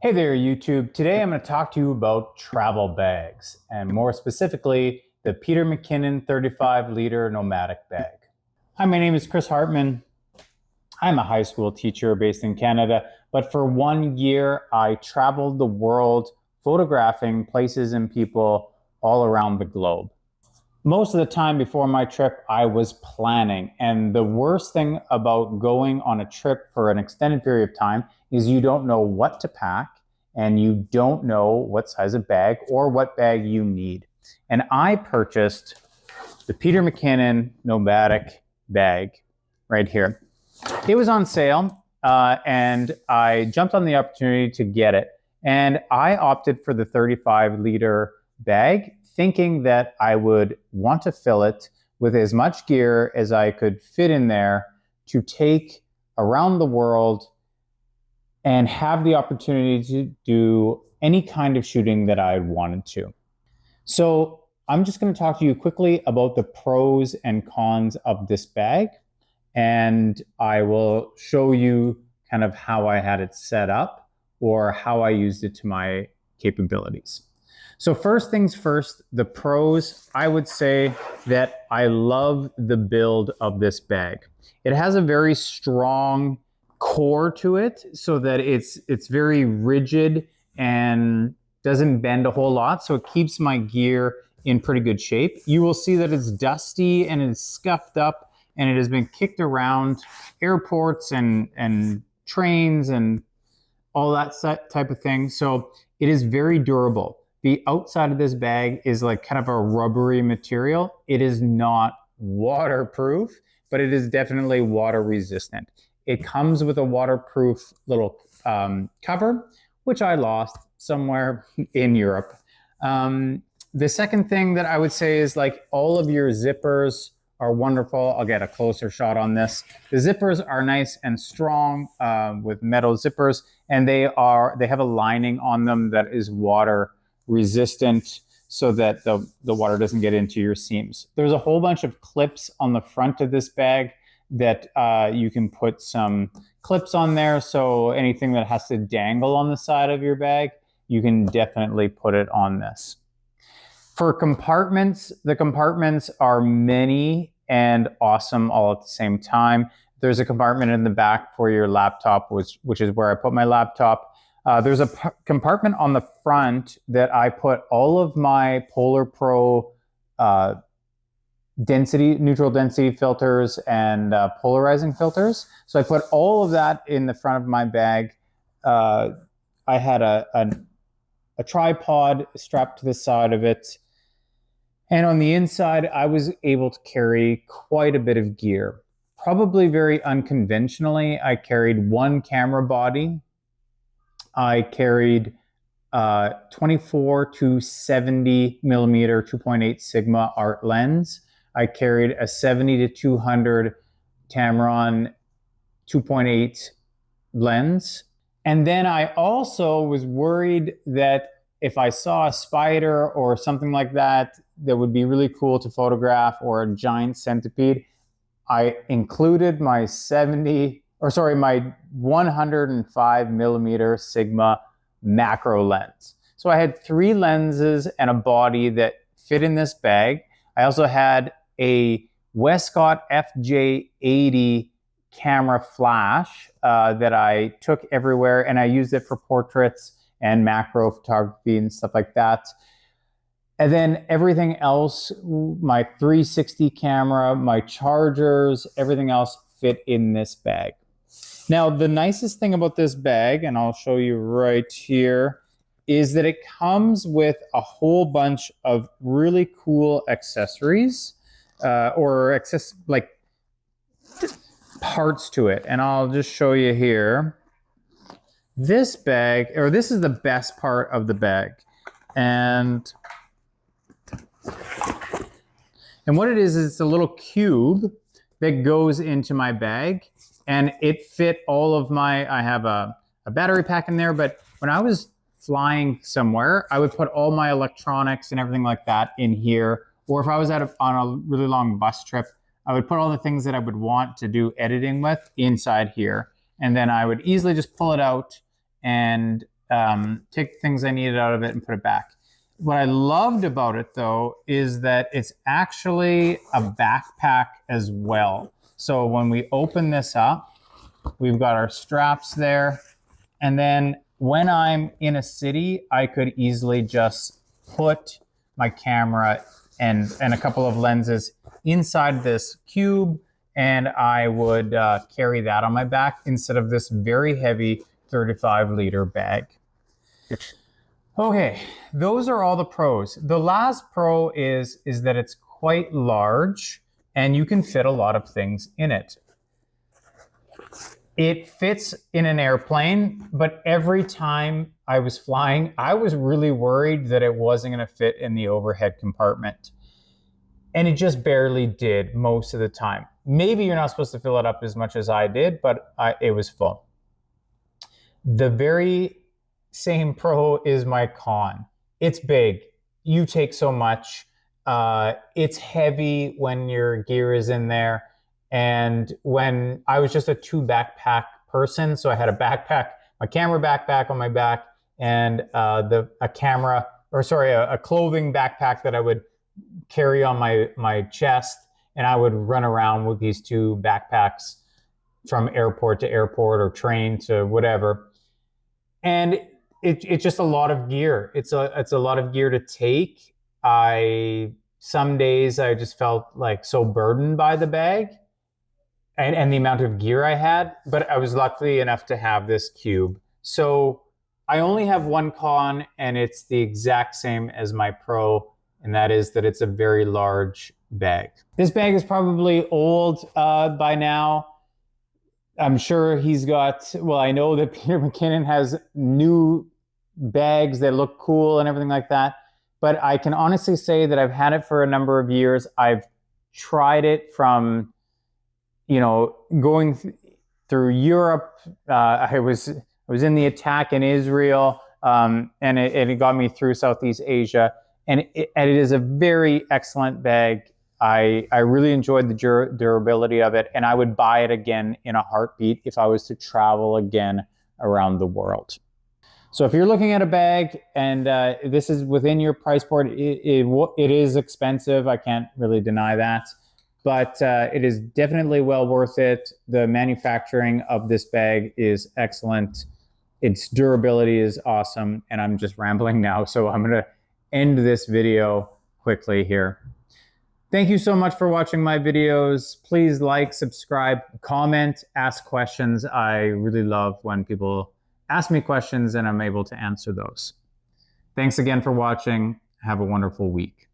Hey there, YouTube. Today I'm going to talk to you about travel bags, and more specifically, the Peter McKinnon 35-liter Nomatic bag. Hi, my name is Chris Hartman. I'm a high school teacher based in Canada, but for 1 year, I traveled the world photographing places and people all around the globe. Most of the time before my trip, I was planning. And the worst thing about going on a trip for an extended period of time is you don't know what to pack and you don't know what size of bag or what bag you need. And I purchased the Peter McKinnon Nomatic bag right here. It was on sale and I jumped on the opportunity to get it. And I opted for the 35-liter bag, thinking that I would want to fill it with as much gear as I could fit in there to take around the world and have the opportunity to do any kind of shooting that I wanted to. So I'm just going to talk to you quickly about the pros and cons of this bag, and I will show you kind of how I had it set up or how I used it to my capabilities. So first things first, the pros, I would say that I love the build of this bag. It has a very strong core to it so that it's very rigid and doesn't bend a whole lot. So it keeps my gear in pretty good shape. You will see that it's dusty and it's scuffed up and it has been kicked around airports and trains and all that type of thing. So it is very durable. The outside of this bag is like kind of a rubbery material. It is not waterproof, but it is definitely water resistant. It comes with a waterproof little cover, which I lost somewhere in Europe. The second thing that I would say is like all of your zippers are wonderful. I'll get a closer shot on this. The zippers are nice and strong with metal zippers, and they have a lining on them that is water resistant so that the water doesn't get into your seams. There's a whole bunch of clips on the front of this bag that you can put some clips on there, so anything that has to dangle on the side of your bag, you can definitely put it on this. For compartments, the compartments are many and awesome all at the same time. There's a compartment in the back for your laptop, which is where I put my laptop. There's a compartment on the front that I put all of my Polar Pro neutral density filters and polarizing filters. So I put all of that in the front of my bag. I had a tripod strapped to the side of it. And on the inside, I was able to carry quite a bit of gear. Probably very unconventionally, I carried one camera body. I carried 24 to 70 millimeter 2.8 Sigma art lens. I carried a 70 to 200 Tamron 2.8 lens. And then I also was worried that if I saw a spider or something like that that would be really cool to photograph, or a giant centipede, I included my 105 millimeter Sigma macro lens. So I had 3 lenses and a body that fit in this bag. I also had a Westcott FJ80 camera flash that I took everywhere, and I used it for portraits and macro photography and stuff like that. And then everything else, my 360 camera, my chargers, everything else fit in this bag. Now, the nicest thing about this bag, and I'll show you right here, is that it comes with a whole bunch of really cool accessories like parts to it. And I'll just show you here. This bag, or this is the best part of the bag. And what it is it's a little cube that goes into my bag, and it fit all of I have a battery pack in there, but when I was flying somewhere, I would put all my electronics and everything like that in here. Or if I was on a really long bus trip, I would put all the things that I would want to do editing with inside here. And then I would easily just pull it out and take things I needed out of it and put it back. What I loved about it though is that it's actually a backpack as well. So when we open this up, we've got our straps there. And then when I'm in a city, I could easily just put my camera and a couple of lenses inside this cube, and I would carry that on my back instead of this very heavy 35-liter bag. Okay, those are all the pros. The last pro is that it's quite large and you can fit a lot of things in it. It fits in an airplane, but every time I was flying, I was really worried that it wasn't going to fit in the overhead compartment. And it just barely did most of the time. Maybe you're not supposed to fill it up as much as I did, but it was full. The very same pro is my con. It's big. You take so much. It's heavy when your gear is in there. And when I was just a 2 backpack person, so I had a backpack, my camera backpack on my back, and a clothing backpack that I would carry on my chest, and I would run around with these 2 backpacks from airport to airport or train to whatever. And it's just a lot of gear. It's a lot of gear to take. Some days I just felt like so burdened by the bag and the amount of gear I had, but I was lucky enough to have this cube. So I only have one con, and it's the exact same as my pro, and that is that it's a very large bag. This bag is probably old by now. I'm sure he's got, well, I know that Peter McKinnon has new bags that look cool and everything like that, but I can honestly say that I've had it for a number of years. I've tried it from, going through Europe. I was in the attack in Israel, and it got me through Southeast Asia, and it is a very excellent bag. I really enjoyed the durability of it, and I would buy it again in a heartbeat if I was to travel again around the world. So if you're looking at a bag and this is within your price point, it is expensive. I can't really deny that, but it is definitely well worth it. The manufacturing of this bag is excellent. Its durability is awesome, and I'm just rambling now, so I'm going to end this video quickly here. Thank you so much for watching my videos. Please like, subscribe, comment, ask questions. I really love when people ask me questions and I'm able to answer those. Thanks again for watching. Have a wonderful week.